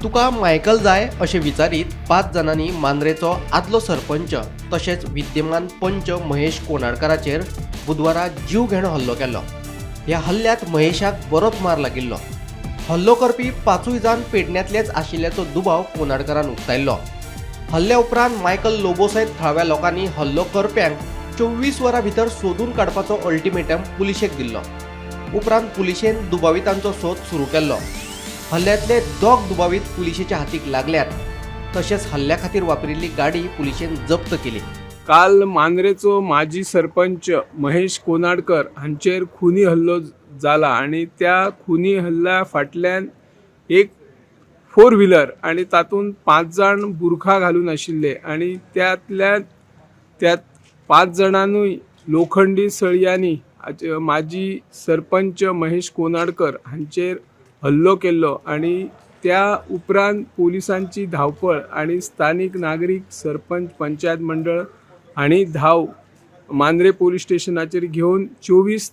तुका Michael जाय अशें विचारीत 5 जाणांनी मांद्रेचो आदलो सरपंच तशेंच विद्यमान पंच महेश कोनाडकराचेर बुधवारा जीव घेणो हल्लो केलो। ह्या हल्ल्यात महेशाक बरोच मार लागिल्लो। हल्लो करपी 5 जाण पेडण्यांतलेच आशिल्ल्याचो दुबाव कोनाडकरान उक्तायल्लो। हल्ल्या उपरांत मायकल लोबो सयत थळाव्या लोकांनी हल्लो करप्यांक 24 वरां भितर सोदून काडपाचो अल्टिमेटम पुलिशेक दिल्लो। उपरांत पुलिशेन दुबावितांचो सोद सुरू केल्लो। हल्ल्यांतले दोग दुबावीत पुलिशेच्या हातीक लागल्यात, तशेंच हल्ल्या खातीर वापरिल्ली गाडी पुलिशेन जप्त केली। काल मांद्रेचो माजी सरपंच महेश कोनाडकर हांचेर खुनी हल्लो जाला आणि त्या खुनी हल्ल्या फाटल्यान एक 4 व्हीलर आणि तातूंत 5 जाण बुरखा घालून आशिल्ले आणि त्यात 5 जाणांनूय लोखंडी सळयांनी माजी सरपंच महेश कोनाडकर हांचेर हल्लो केल्लो आणि त्या उपरांत पोलिसांची धावपळ आणि स्थानिक नागरिक सरपंच पंचायत मंडळ आणि धाव मांद्रे पोलीस स्टेशनाचेर घेवन 24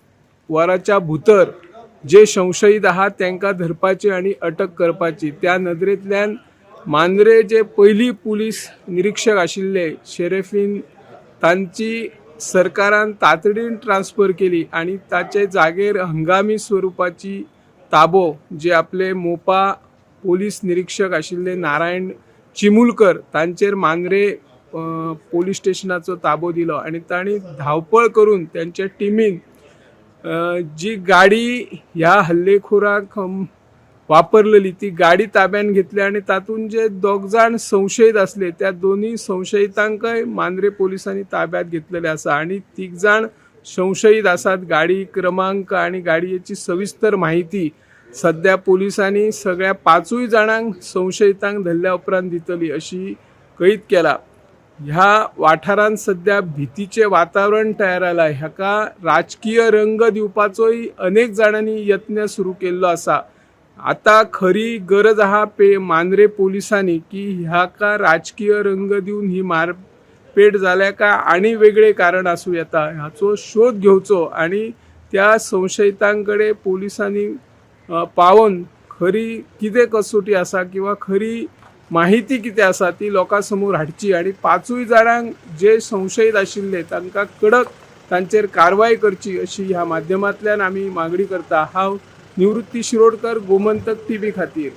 वरांच्या भितर जे संशयीत आहात त्यांना धरपाची आणि अटक करपाची। त्या नदरेंतल्यान मांद्रे जे पयली पुलीस निरीक्षक आशिल्ले शेरेफीन तांची सरकारान तातडीन ट्रान्सफर केली आणि ताचे जागेर हंगामी स्वरूपाची ताबो जे आपले मोपा पोलीस निरीक्षक आशिल्ले नारायण चिमुलकर तांचेर मांद्रे पोलीस स्टेशनाचो ताबो दिलो आणि तांणी धावपळ करून त्यांच्या टिमीन जी गाडी ह्या हल्लेखोराक वापरलेली ती गाडी ताब्यात घेतली आणि तातूंत जे 2 जाण संशयीत असले त्या दोन्ही संशयितांकय मांद्रे पोलिसांनी ताब्यात घेतलेले आसा आणि 3 जाण संशयीत आसात। गाडी क्रमांक आणि गाडयेची सविस्तर माहिती सध्या पोलिसांनी सगळ्या 5 जाणांक संशयितांक धरल्या उपरांत दितली अशी कळीत केला। ह्या वाठारांत सध्या भीतीचे वातावरण तयार जाला। ह्याका राजकीय रंग दिवपाचोय अनेक जाणांनी यत्न सुरू केल्लो आसा। आता खरी गरज आहा मांद्रे पोलिसांनी की ह्याका राजकीय रंग दिवन ही मारपेट जाल्या का आणि वेगळे कारण आसूं येता ह्याचो शोध घेवचो आणि त्या संशयितांकडे पोलिसांनी पावून खरी कितें कसोटी आसा किंवा खरी माहिती कितें आसा ती लोकांसमोर हाडची आणि 5 जाणांक जे संशयीत आशिल्ले तांकां कडक तांचेर कारवाई करची अशी ह्या माध्यमांतल्यान आमी मागणी करता। हांव निवृत्ती शिरोडकर, गोमंतक TV खातीर।